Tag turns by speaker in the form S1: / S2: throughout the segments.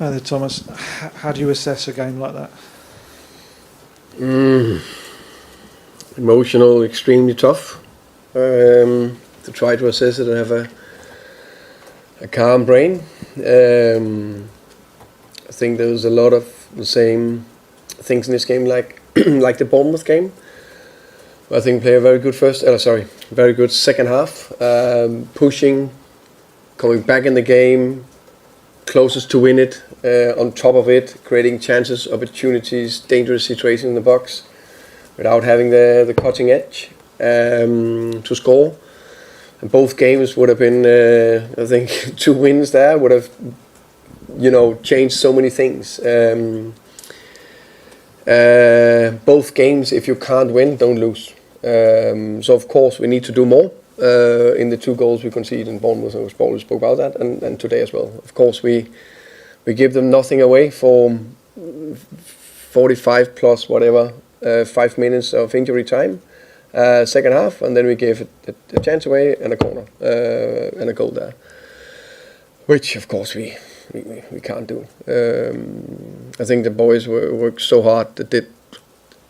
S1: Hi there, Thomas. How do you assess a game like that?
S2: Emotional, extremely tough. To try to assess it and have a calm brain. I think there was a lot of the same things in this game, like like the Bournemouth game. I think play a very good very good second half, pushing, coming back in the game, closest to win it, on top of it, creating chances, opportunities, dangerous situations in the box, without having the cutting edge to score. And both games would have been, I think, 2 wins there would have, changed so many things. Both games, if you can't win, don't lose. So of course we need to do more in the 2 goals we conceded in Bournemouth. We already spoke about that, and today as well. Of course we give them nothing away for 45 plus whatever 5 minutes of injury time, second half, and then we gave a chance away and a corner and a goal there, which of course we can't do. I think the boys worked so hard. They did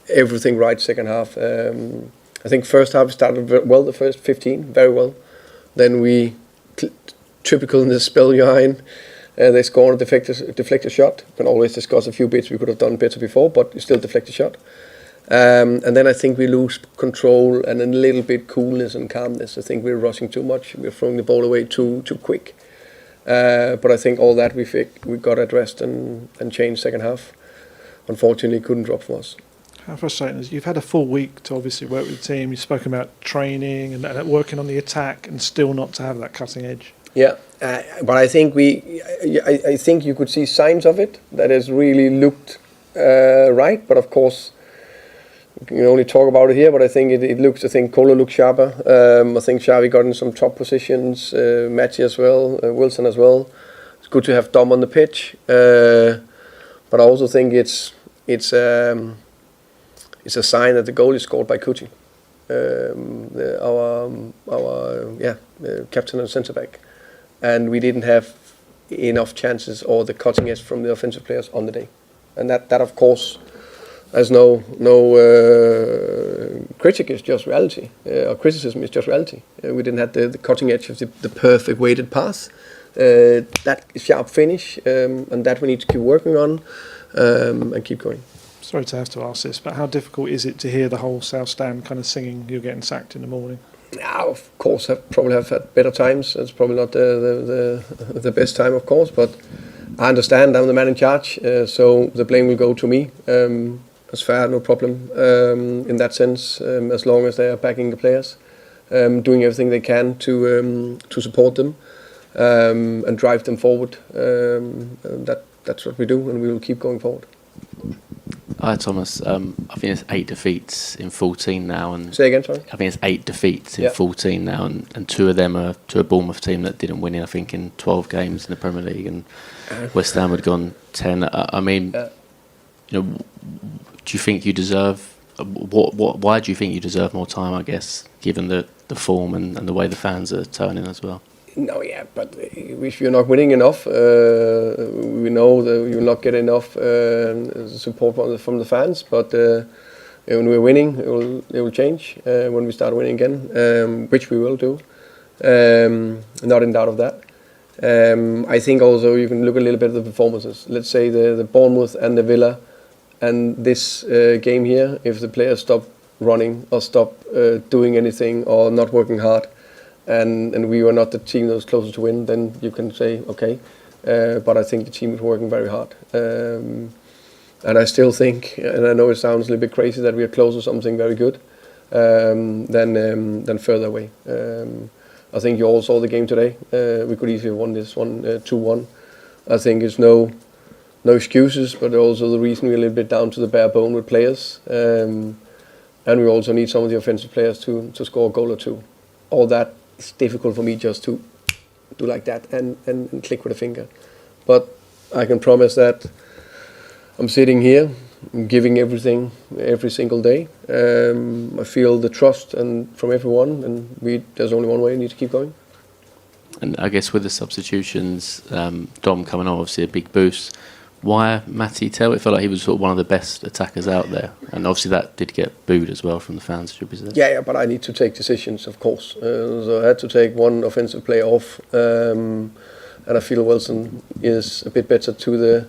S2: everything right second half. I think first half started well, the first 15, very well. Then we, typical in the spell behind, they scored a deflected shot. Can always discuss a few bits we could have done better before, but it's still deflected shot. And then I think we lose control and a little bit coolness and calmness. I think we're rushing too much. We're throwing the ball away too quick. But I think all that we got addressed and changed second half. Unfortunately, couldn't drop for us.
S1: How frustrating is it? You've had a full week to obviously work with the team. You've spoken about training and working on the attack, and still not to have that cutting edge.
S2: Yeah, but I think I think you could see signs of it. That has really looked right. But of course, we can only talk about it here. But I think it looks. I think Kolo looks sharper. I think Xavi got in some top positions. Matty as well. Wilson as well. It's good to have Dom on the pitch. But I also think it's a sign that the goal is scored by Kuti, our captain and centre back, and we didn't have enough chances or the cutting edge from the offensive players on the day, and that of course, has no critic is just reality, or criticism is just reality. We didn't have the cutting edge of the perfect weighted pass, that sharp finish, and that we need to keep working on and keep going.
S1: Sorry to have to ask this, but how difficult is it to hear the whole South Stand kind of singing "You're getting sacked" in the morning?
S2: Now, of course, I probably have had better times. It's probably not the best time, of course, but I understand. I'm the man in charge, so the blame will go to me. It's fair, no problem in that sense, as long as they are backing the players, doing everything they can to support them and drive them forward. That's what we do, and we will keep going forward.
S3: Hi Thomas, I think it's 8 defeats in 14 now, and
S2: say again, sorry.
S3: I think it's 8 defeats in 14 now, and 2 of them are to a Bournemouth team that didn't win I think in 12 games in the Premier League, and West Ham had gone 10. I mean, do you think you deserve? Why do you think you deserve more time? I guess given the form and the way the fans are turning as well.
S2: No, yeah, but if you're not winning enough, we know that you'll not get enough support from the fans. But when we're winning, it will change when we start winning again, which we will do. Not in doubt of that. I think also you can look a little bit at the performances. Let's say the Bournemouth and the Villa, and this game here. If the players stop running or stop doing anything or not working hard, and we were not the team that was closest to win, then you can say okay. But I think the team is working very hard, and I still think, and I know it sounds a little bit crazy, that we are close to something very good than further away. I think you all saw the game today. We could easily have won this one 2-1. I think it's no excuses, but also the reason we're a little bit down to the bare bone with players, and we also need some of the offensive players to score a goal or two. All that is difficult for me just to do like that and click with a finger. But I can promise that I'm sitting here, I'm giving everything every single day. I feel the trust and from everyone, and there's only one way: we need to keep going.
S3: And I guess with the substitutions, Dom coming on, obviously a big boost. Why Matty Tell? It felt like he was sort of one of the best attackers out there, and obviously that did get booed as well from the fans. Should be said.
S2: Yeah, but I need to take decisions, of course. So I had to take one offensive player off, and I feel Wilson is a bit better to the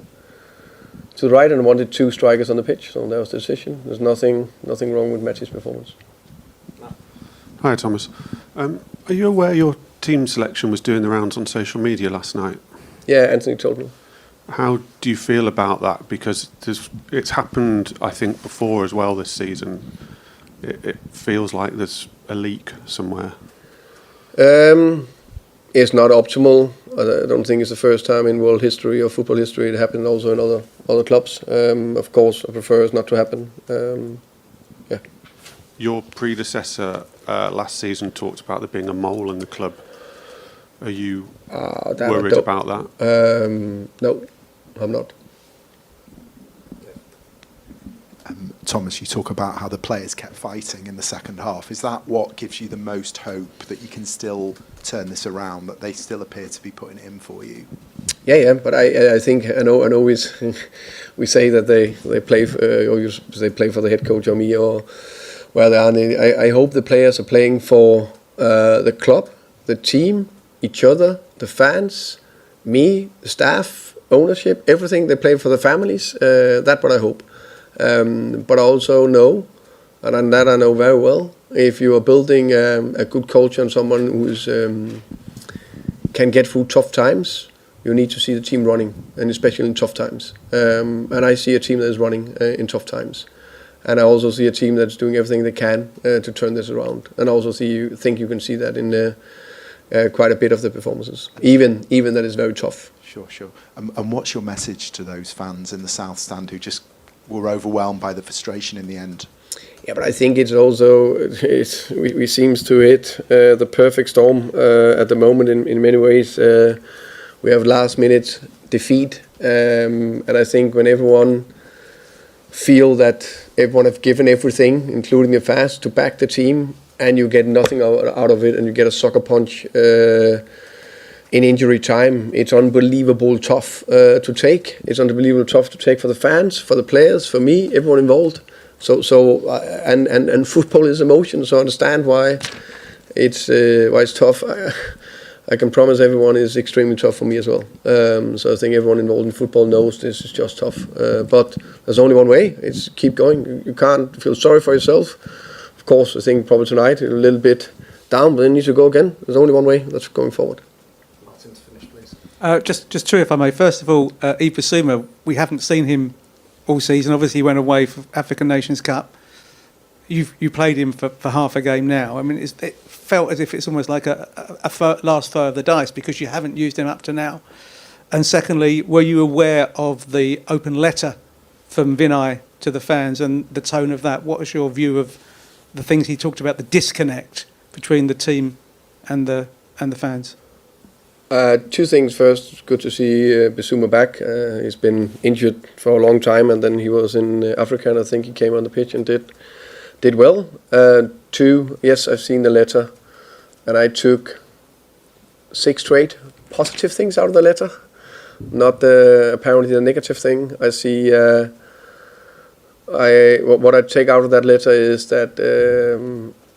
S2: right, and I wanted 2 strikers on the pitch, so that was the decision. There's nothing wrong with Matty's performance.
S4: Hi, Thomas. Are you aware your team selection was doing the rounds on social media last night?
S2: Yeah, Anthony told me.
S4: How do you feel about that? Because it's happened, I think, before as well this season. It feels like there's a leak somewhere.
S2: It's not optimal. I don't think it's the first time in world history or football history. It happened also in other clubs. Of course, I prefer it not to happen. Yeah.
S4: Your predecessor last season talked about there being a mole in the club. Are you worried about that?
S2: No, I'm not.
S5: Thomas, you talk about how the players kept fighting in the second half. Is that what gives you the most hope that you can still turn this around, that they still appear to be putting it in for you?
S2: Yeah, but I think I know we say that they play they play for the head coach or me or where they are. I hope the players are playing for the club, the team, each other, the fans, me, the staff, ownership, everything. They play for the families. That's what I hope. But I also know, and that I know very well, if you are building a good culture and someone who's can get through tough times, you need to see the team running, and especially in tough times. And I see a team that is running in tough times. And I also see a team that's doing everything they can to turn this around. And I also think you can see that in quite a bit of the performances, even that is very tough.
S5: Sure. And what's your message to those fans in the South Stand who just were overwhelmed by the frustration in the end?
S2: Yeah, but I think it's also we seems to hit the perfect storm at the moment in many ways. We have last minute defeat, and I think when everyone feel that everyone have given everything, including the fans, to back the team, and you get nothing out of it, and you get a sucker punch in injury time, it's unbelievable tough to take. It's unbelievable tough to take for the fans, for the players, for me, everyone involved. So and football is emotion, so I understand why it's tough. I can promise everyone it's extremely tough for me as well. So I think everyone involved in football knows this is just tough. But there's only one way. It's keep going. You can't feel sorry for yourself. Of course, I think probably tonight a little bit down, but then you need to go again. There's only one way. That's going forward.
S1: Martin, to finish, please.
S6: Just two, if I may. First of all, Yves Bissouma, we haven't seen him all season. Obviously, he went away for African Nations Cup. You played him for half a game now. I mean, it felt as if it's almost like a last throw of the dice because you haven't used him up to now. And secondly, were you aware of the open letter from Vinay to the fans and the tone of that? What was your view of the things he talked about, the disconnect between the team and the fans?
S2: Two things. First, good to see Bissouma back. He's been injured for a long time, and then he was in Africa, and I think he came on the pitch and did well. Two, yes, I've seen the letter, and I took 6 straight positive things out of the letter, not apparently the negative thing. I see. What I take out of that letter is that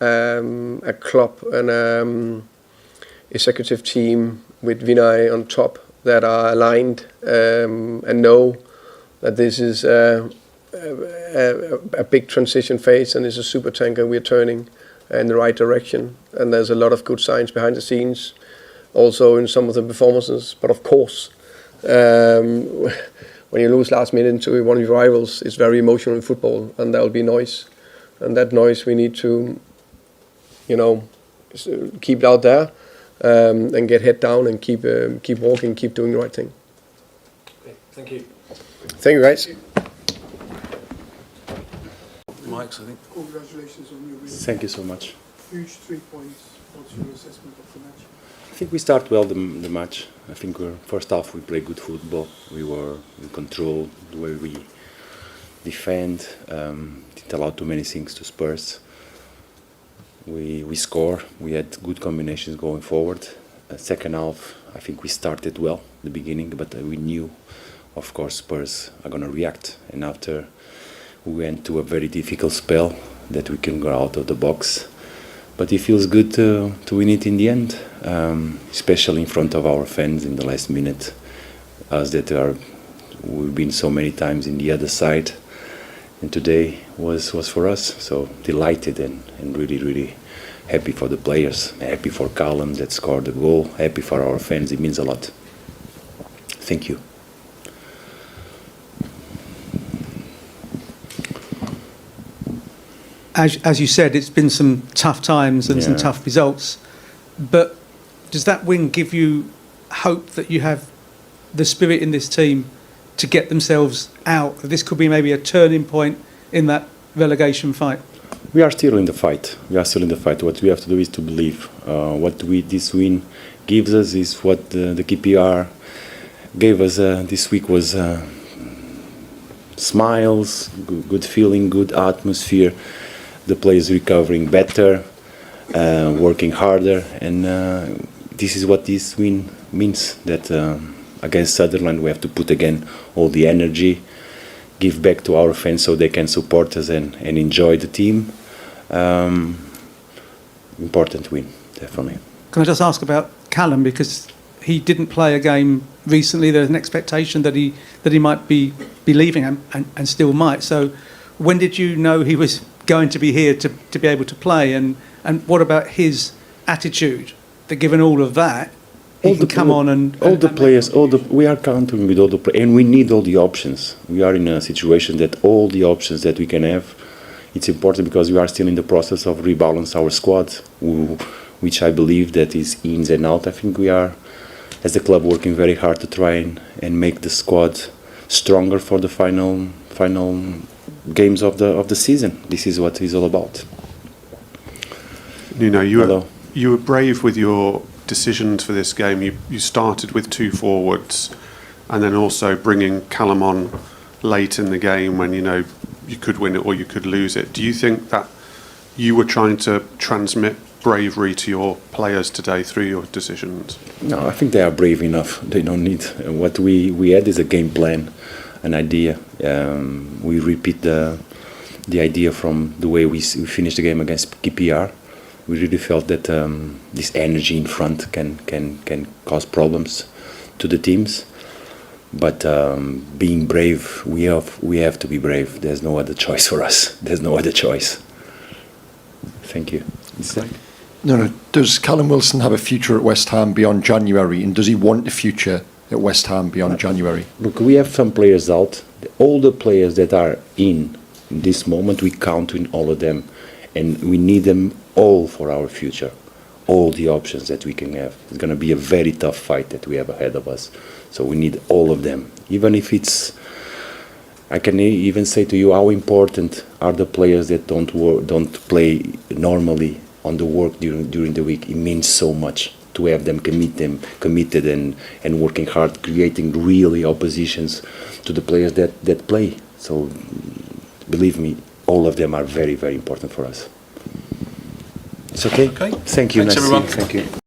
S2: a club and executive team with Vinay on top that are aligned and know that this is a big transition phase and it's a super tanker we're turning in the right direction. And there's a lot of good signs behind the scenes, also in some of the performances. But of course, when you lose last minute to one of your rivals, it's very emotional in football, and there will be noise. And that noise we need to, keep it out there and get head down and keep walking, keep doing the right thing.
S1: Okay, thank you.
S2: Thank you, guys.
S7: Mike's, I think.
S8: Congratulations on your win.
S7: Thank you so much.
S8: Huge 3 points. What's your assessment of the match?
S7: I think we start well the match. I think first half we played good football. We were in control the way we defend. Didn't allow too many things to Spurs. We score. We had good combinations going forward. Second half, I think we started well the beginning, but we knew, of course, Spurs are going to react. And after we went to a very difficult spell that we can go out of the box. But it feels good to win it in the end, especially in front of our fans in the last minute. Us that we've been so many times in the other side, and today was for us. So delighted and really, really happy for the players, happy for Callum that scored the goal, happy for our fans. It means a lot. Thank you.
S6: As you said, it's been some tough times and some
S7: Yeah.
S6: tough results. But does that win give you hope that you have the spirit in this team to get themselves out? This could be maybe a turning point in that relegation fight.
S7: We are still in the fight. What we have to do is to believe. This win gives us is what the KPR gave us this week was smiles, good feeling, good atmosphere. The players recovering better, working harder, and this is what this win means. That against Sutherland we have to put again all the energy, give back to our fans so they can support us and enjoy the team. Important win, definitely.
S6: Can I just ask about Callum, because he didn't play a game recently. There's an expectation that he might be leaving and still might. So when did you know he was going to be here to be able to play? And what about his attitude, that given all of that, he can come on and
S7: all the players, we are counting with all the players, and we need all the options. We are in a situation that all the options that we can have, it's important because we are still in the process of rebalance our squad, which I believe that is ins and out. I think we are, as a club, working very hard to try and make the squad stronger for the final games of the season. This is what it's all about.
S4: Nuno, you were brave with your decisions for this game. You started with two forwards, and then also bringing Callum on late in the game when you could win it or you could lose it. Do you think that you were trying to transmit bravery to your players today through your decisions?
S7: No, I think they are brave enough. They don't need. What we had is a game plan, an idea. We repeat the idea from the way we finished the game against KPR. We really felt that this energy in front can cause problems to the teams. But being brave, we have to be brave. There's no other choice for us. There's no other choice. Thank you.
S9: No. Does Callum Wilson have a future at West Ham beyond January, and does he want a future at West Ham beyond January?
S7: Look, we have some players out. All the players that are in this moment, we count in all of them, and we need them all for our future. All the options that we can have. It's going to be a very tough fight that we have ahead of us. So we need all of them. Even if it's, I can even say to you how important are the players that don't play normally on the work during the week. It means so much to have them committed and working hard, creating really oppositions to the players that play. So believe me, all of them are very, very important for us. It's okay?
S10: Okay.
S7: Thank you.
S10: Thanks,
S7: nice
S10: everyone.
S7: Thank you.